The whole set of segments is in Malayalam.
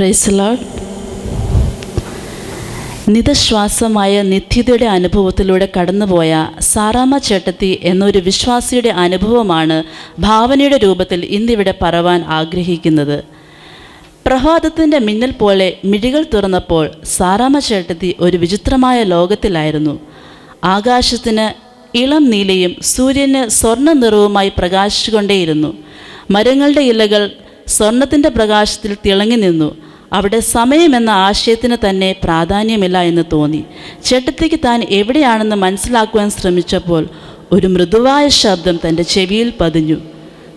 Praise Lord. നിതശ്വാസമായ നിത്യതയുടെ അനുഭവത്തിലൂടെ കടന്നുപോയ സാറാമ്മ ചേട്ടത്തി എന്നൊരു വിശ്വാസിയുടെ അനുഭവമാണ് ഭാവനയുടെ രൂപത്തിൽ ഇന്നിവിടെ പറവാൻ ആഗ്രഹിക്കുന്നത്. പ്രഭാതത്തിൻ്റെ മിന്നൽ പോലെ മിഴികൾ തുറന്നപ്പോൾ സാറാമ്മ ചേട്ടത്തി ഒരു വിചിത്രമായ ലോകത്തിലായിരുന്നു. ആകാശത്തിന് ഇളം നീലയും സൂര്യന് സ്വർണ്ണ നിറവുമായി പ്രകാശിച്ചുകൊണ്ടേയിരുന്നു. മരങ്ങളുടെ ഇലകൾ സ്വർണത്തിൻ്റെ പ്രകാശത്തിൽ തിളങ്ങി നിന്നു. അവിടെ സമയമെന്ന ആശയത്തിന് തന്നെ പ്രാധാന്യമില്ല എന്ന് തോന്നി. ചേട്ടത്തിക്ക് താൻ എവിടെയാണെന്ന് മനസ്സിലാക്കുവാൻ ശ്രമിച്ചപ്പോൾ ഒരു മൃദുവായ ശബ്ദം തൻ്റെ ചെവിയിൽ പതിഞ്ഞു.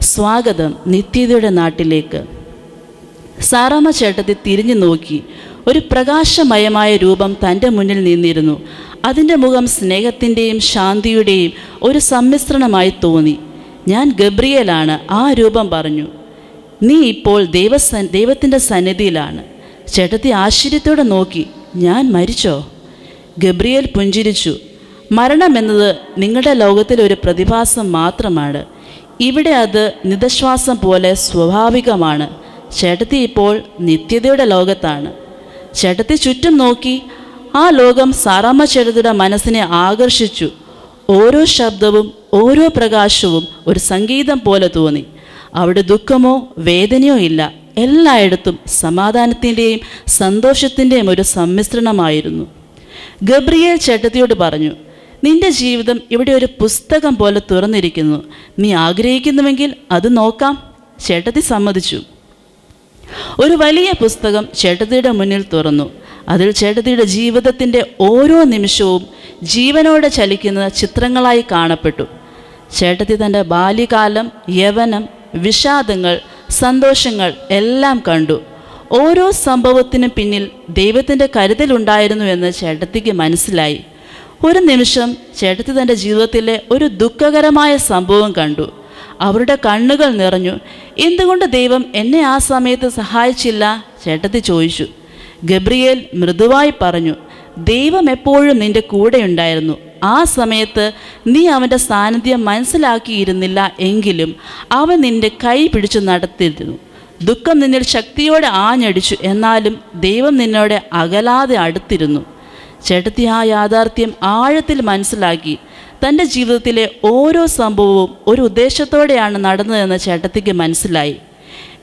സ്വാഗതം നിത്യതയുടെ നാട്ടിലേക്ക്. സാറാമ്മ ചേട്ടത്തി തിരിഞ്ഞു നോക്കി. ഒരു പ്രകാശമയമായ രൂപം തൻ്റെ മുന്നിൽ നിന്നിരുന്നു. അതിൻ്റെ മുഖം സ്നേഹത്തിൻ്റെയും ശാന്തിയുടെയും ഒരു സമ്മിശ്രണമായി തോന്നി. ഞാൻ ഗബ്രിയേലാണ്, ആ രൂപം പറഞ്ഞു. നീ ഇപ്പോൾ ദൈവത്തിൻ്റെ സന്നിധിയിലാണ്. ചേട്ടത്തി ആശ്ചര്യത്തോടെ നോക്കി. ഞാൻ മരിച്ചോ? ഗബ്രിയേൽ പുഞ്ചിരിച്ചു. മരണമെന്നത് നിങ്ങളുടെ ലോകത്തിലെ ഒരു പ്രതിഭാസം മാത്രമാണ്. ഇവിടെ അത് നിതശ്വാസം പോലെ സ്വാഭാവികമാണ്. ചേട്ടത്തി ഇപ്പോൾ നിത്യതയുടെ ലോകത്താണ്. ചേട്ടത്തി ചുറ്റും നോക്കി. ആ ലോകം സാറാമ്മ ചേട്ടത്തിയുടെ മനസ്സിനെ ആകർഷിച്ചു. ഓരോ ശബ്ദവും ഓരോ പ്രകാശവും ഒരു സംഗീതം പോലെ തോന്നി. അവിടെ ദുഃഖമോ വേദനയോ ഇല്ല. എല്ലായിടത്തും സമാധാനത്തിൻ്റെയും സന്തോഷത്തിൻ്റെയും ഒരു സമ്മിശ്രണമായിരുന്നു. ഗബ്രിയേൽ ചേട്ടത്തിയോട് പറഞ്ഞു, നിന്റെ ജീവിതം ഇവിടെ ഒരു പുസ്തകം പോലെ തുറന്നിരിക്കുന്നു. നീ ആഗ്രഹിക്കുന്നുവെങ്കിൽ അത് നോക്കാം. ചേട്ടത്തി സമ്മതിച്ചു. ഒരു വലിയ പുസ്തകം ചേട്ടത്തിയുടെ മുന്നിൽ തുറന്നു. അതിൽ ചേട്ടത്തിയുടെ ജീവിതത്തിൻ്റെ ഓരോ നിമിഷവും ജീവനോടെ ചലിക്കുന്ന ചിത്രങ്ങളായി കാണപ്പെട്ടു. ചേട്ടത്തി തൻ്റെ ബാല്യകാലം, യൗവനം, വിഷാദങ്ങൾ, സന്തോഷങ്ങൾ എല്ലാം കണ്ടു. ഓരോ സംഭവത്തിനും പിന്നിൽ ദൈവത്തിൻ്റെ കരുതലുണ്ടായിരുന്നുവെന്ന് ചേട്ടത്തിക്ക് മനസ്സിലായി. ഒരു നിമിഷം ചേട്ടത്തി തൻ്റെ ജീവിതത്തിലെ ഒരു ദുഃഖകരമായ സംഭവം കണ്ടു. അവരുടെ കണ്ണുകൾ നിറഞ്ഞു. എന്തുകൊണ്ട് ദൈവം എന്നെ ആ സമയത്ത് സഹായിച്ചില്ല? ചേട്ടത്തി ചോദിച്ചു. ഗബ്രിയേൽ മൃദുവായി പറഞ്ഞു, ദൈവം എപ്പോഴും നിൻ്റെ കൂടെ ഉണ്ടായിരുന്നു. ആ സമയത്ത് നീ അവൻ്റെ സാന്നിധ്യം മനസ്സിലാക്കിയിരുന്നില്ല എങ്കിലും അവൻ നിൻ്റെ കൈ പിടിച്ചു നടത്തിയിരുന്നു. ദുഃഖം നിന്നിൽ ശക്തിയോടെ ആഞ്ഞടിച്ചു, എന്നാലും ദൈവം നിന്നോട് അകലാതെ അടുത്തിരുന്നു. ചേട്ടത്തി ആ യാഥാർത്ഥ്യം ആഴത്തിൽ മനസ്സിലാക്കി. തൻ്റെ ജീവിതത്തിലെ ഓരോ സംഭവവും ഒരു ഉദ്ദേശത്തോടെയാണ് നടന്നതെന്ന് ചേട്ടത്തിക്ക് മനസ്സിലായി.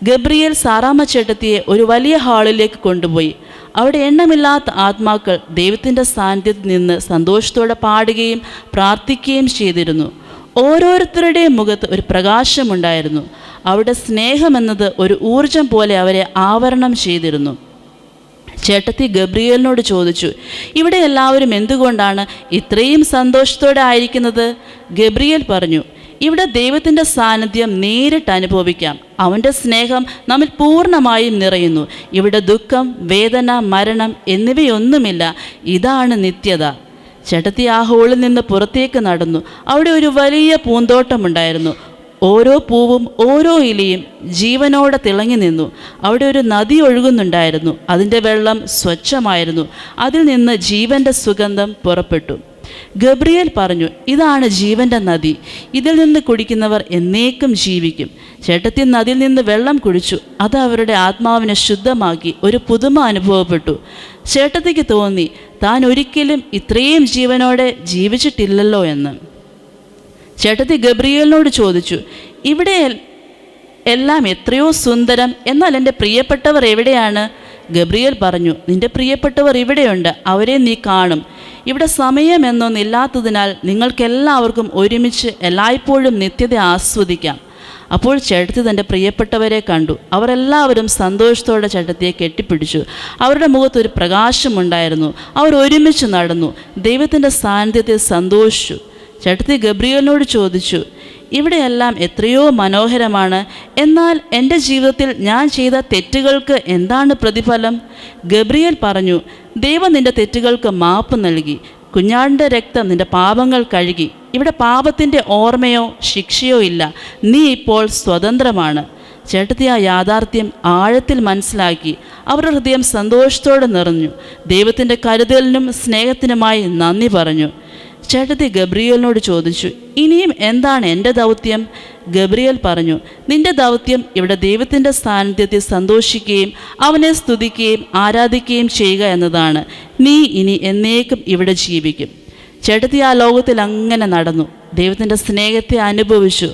ഗബ്രിയേൽ സാറാമ്മ ചേട്ടത്തിയെ ഒരു വലിയ ഹാളിലേക്ക് കൊണ്ടുപോയി. അവിടെ എണ്ണമില്ലാത്ത ആത്മാക്കൾ ദൈവത്തിൻ്റെ സാന്നിധ്യത്തിൽ നിന്ന് സന്തോഷത്തോടെ പാടുകയും പ്രാർത്ഥിക്കുകയും ചെയ്തിരുന്നു. ഓരോരുത്തരുടെയും മുഖത്ത് ഒരു പ്രകാശമുണ്ടായിരുന്നു. അവിടെ സ്നേഹമെന്നത് ഒരു ഊർജം പോലെ അവരെ ആവരണം ചെയ്തിരുന്നു. ചേട്ടത്തി ഗബ്രിയേലിനോട് ചോദിച്ചു, ഇവിടെ എല്ലാവരും എന്തുകൊണ്ടാണ് ഇത്രയും സന്തോഷത്തോടെ ആയിരിക്കുന്നത്? ഗബ്രിയേൽ പറഞ്ഞു, ഇവിടെ ദൈവത്തിൻ്റെ സാന്നിധ്യം നേരിട്ട് അനുഭവിക്കാം. അവൻ്റെ സ്നേഹം നമ്മിൽ പൂർണ്ണമായും നിറയുന്നു. ഇവിടെ ദുഃഖം, വേദന, മരണം എന്നിവയൊന്നുമില്ല. ഇതാണ് നിത്യത. ചേട്ടത്തി ആ ഹോളിൽ നിന്ന് പുറത്തേക്ക് നടന്നു. അവിടെ ഒരു വലിയ പൂന്തോട്ടമുണ്ടായിരുന്നു. ഓരോ പൂവും ഓരോ ഇലയും ജീവനോടെ തിളങ്ങി നിന്നു. അവിടെ ഒരു നദി ഒഴുകുന്നുണ്ടായിരുന്നു. അതിൻ്റെ വെള്ളം സ്വച്ഛമായിരുന്നു. അതിൽ നിന്ന് ജീവൻ്റെ സുഗന്ധം പുറപ്പെട്ടു. ഗബ്രിയേൽ പറഞ്ഞു, ഇതാണ് ജീവൻ്റെ നദി. ഇതിൽ നിന്ന് കുടിക്കുന്നവർ എന്നേക്കും ജീവിക്കും. ചേട്ടത്തി നദിയിൽ നിന്ന് വെള്ളം കുടിച്ചു. അത് അവരുടെ ആത്മാവിനെ ശുദ്ധമാക്കി. ഒരു പുതുമ അനുഭവപ്പെട്ടു. ചേട്ടത്തിക്ക് തോന്നി, താൻ ഒരിക്കലും ഇത്രയും ജീവനോടെ ജീവിച്ചിട്ടില്ലല്ലോ എന്ന്. ചേട്ടത്തി ഗബ്രിയേലിനോട് ചോദിച്ചു, ഇവിടെ എല്ലാം എത്രയോ സുന്ദരം, എന്നാൽ എൻ്റെ പ്രിയപ്പെട്ടവർ എവിടെയാണ്? ഗബ്രിയേൽ പറഞ്ഞു, നിൻ്റെ പ്രിയപ്പെട്ടവർ ഇവിടെയുണ്ട്. അവരെ നീ കാണും. ഇവിടെ സമയമെന്നൊന്നില്ലാത്തതിനാൽ നിങ്ങൾക്കെല്ലാവർക്കും ഒരുമിച്ച് എല്ലായ്പ്പോഴും നിത്യത ആസ്വദിക്കാം. അപ്പോൾ ചേട്ടത്തി തൻ്റെ പ്രിയപ്പെട്ടവരെ കണ്ടു. അവരെല്ലാവരും സന്തോഷത്തോടെ ചേട്ടത്തിയെ കെട്ടിപ്പിടിച്ചു. അവരുടെ മുഖത്തൊരു പ്രകാശമുണ്ടായിരുന്നു. അവർ ഒരുമിച്ച് നടന്നു. ദൈവത്തിൻ്റെ സാന്നിധ്യത്തിൽ സന്തോഷിച്ചു. ചേട്ടത്തി ഗബ്രിയേലിനോട് ചോദിച്ചു, ഇവിടെയെല്ലാം എത്രയോ മനോഹരമാണ്, എന്നാൽ എൻ്റെ ജീവിതത്തിൽ ഞാൻ ചെയ്ത തെറ്റുകൾക്ക് എന്താണ് പ്രതിഫലം? ഗബ്രിയേൽ പറഞ്ഞു, ദൈവം നിൻ്റെ തെറ്റുകൾക്ക് മാപ്പ് നൽകി. കുഞ്ഞാടിൻ്റെ രക്തം നിൻ്റെ പാപങ്ങൾ കഴുകി. ഇവിടെ പാപത്തിൻ്റെ ഓർമ്മയോ ശിക്ഷയോ ഇല്ല. നീ ഇപ്പോൾ സ്വതന്ത്രമാണ്. ചേട്ടത്തി ആ യാഥാർത്ഥ്യം ആഴത്തിൽ മനസ്സിലാക്കി. അവരുടെ ഹൃദയം സന്തോഷത്തോടെ നിറഞ്ഞു. ദൈവത്തിൻ്റെ കരുതലിനും സ്നേഹത്തിനുമായി നന്ദി പറഞ്ഞു. ചേട്ടത്തി ഗബ്രിയേലിനോട് ചോദിച്ചു, ഇനിയും എന്താണ് എൻ്റെ ദൗത്യം? ഗബ്രിയേൽ പറഞ്ഞു, നിന്റെ ദൗത്യം ഇവിടെ ദൈവത്തിൻ്റെ സാന്നിധ്യത്തിൽ സന്തോഷിക്കുകയും അവനെ സ്തുതിക്കുകയും ആരാധിക്കുകയും ചെയ്യുക എന്നതാണ്. നീ ഇനി എന്നേക്കും ഇവിടെ ജീവിക്കും. ചേട്ടത്തി ആ ലോകത്തിൽ അങ്ങനെ നടന്നു, ദൈവത്തിൻ്റെ സ്നേഹത്തെ അനുഭവിച്ചു.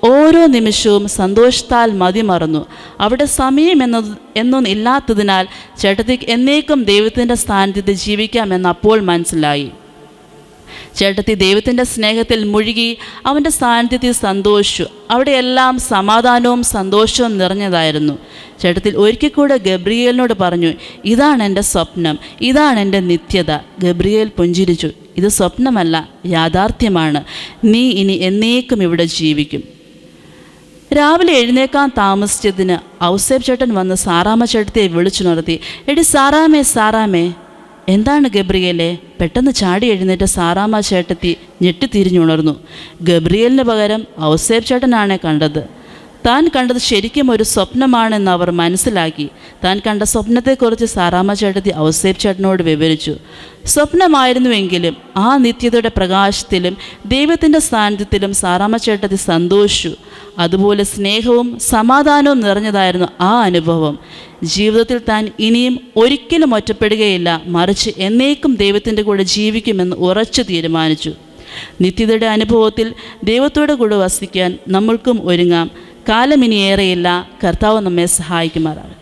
ഓരോ നിമിഷവും സന്തോഷത്താൽ മതിമറന്നു. അവിടെ സമയം എന്നൊന്നും ഇല്ലാത്തതിനാൽ ചേട്ടത്തിക്ക് എന്നേക്കും ദൈവത്തിൻ്റെ സാന്നിധ്യത്തിൽ ജീവിക്കാമെന്ന് അപ്പോൾ മനസ്സിലായി. ചേട്ടത്തി ദൈവത്തിൻ്റെ സ്നേഹത്തിൽ മുഴുകി അവൻ്റെ സാന്നിധ്യത്തിൽ സന്തോഷിച്ചു. അവിടെയെല്ലാം സമാധാനവും സന്തോഷവും നിറഞ്ഞതായിരുന്നു. ചേട്ടത്തിൽ ഒരിക്കൽ കൂടെ ഗബ്രിയേലിനോട് പറഞ്ഞു, ഇതാണ് എൻ്റെ സ്വപ്നം, ഇതാണ് എൻ്റെ നിത്യത. ഗബ്രിയേൽ പുഞ്ചിരിച്ചു, ഇത് സ്വപ്നമല്ല, യാഥാർത്ഥ്യമാണ്. നീ ഇനി എന്നേക്കും ഇവിടെ ജീവിക്കും. രാവിലെ എഴുന്നേക്കാൻ താമസിച്ചതിന് ഔസേപ്പ് ചേട്ടൻ വന്ന് സാറാമ്മ ചേട്ടത്തിയെ വിളിച്ചുണർത്തി. എടി സാറാമേ, സാറാമേ. എന്താണ് ഗബ്രിയേലെ? പെട്ടെന്ന് ചാടി എഴുന്നേറ്റ് സാറാമ്മ ചേട്ടത്തി ഞെട്ടിത്തിരിഞ്ഞുണർന്നു. ഗബ്രിയേലിന് പകരം ഔസേപ്പ് ചേട്ടനാണ് കണ്ടത്. താൻ കണ്ടത് ശരിക്കും ഒരു സ്വപ്നമാണെന്ന് അവർ മനസ്സിലാക്കി. താൻ കണ്ട സ്വപ്നത്തെക്കുറിച്ച് സാറാമ്മ ചേട്ടത്തി ഔസേപ്പ് ചേട്ടനോട് വിവരിച്ചു. സ്വപ്നമായിരുന്നുവെങ്കിലും ആ നിത്യതയുടെ പ്രകാശത്തിലും ദൈവത്തിൻ്റെ സാന്നിധ്യത്തിലും സാറാമ്മ ചേട്ടത്തി സന്തോഷിച്ചു. അതുപോലെ സ്നേഹവും സമാധാനവും നിറഞ്ഞതായിരുന്നു ആ അനുഭവം. ജീവിതത്തിൽ താൻ ഇനിയും ഒരിക്കലും ഒറ്റപ്പെടുകയില്ല, മറിച്ച് എന്നേക്കും ദൈവത്തിൻ്റെ കൂടെ ജീവിക്കുമെന്ന് ഉറച്ചു തീരുമാനിച്ചു. നിത്യതയുടെ അനുഭവത്തിൽ ദൈവത്തോടെ കൂടെ വസിക്കാൻ നമ്മൾക്കും ഒരുങ്ങാം. കാലം ഇനി ഏറെയില്ല. കർത്താവ് നമ്മെ സഹായിക്കുമാറാകട്ടെ.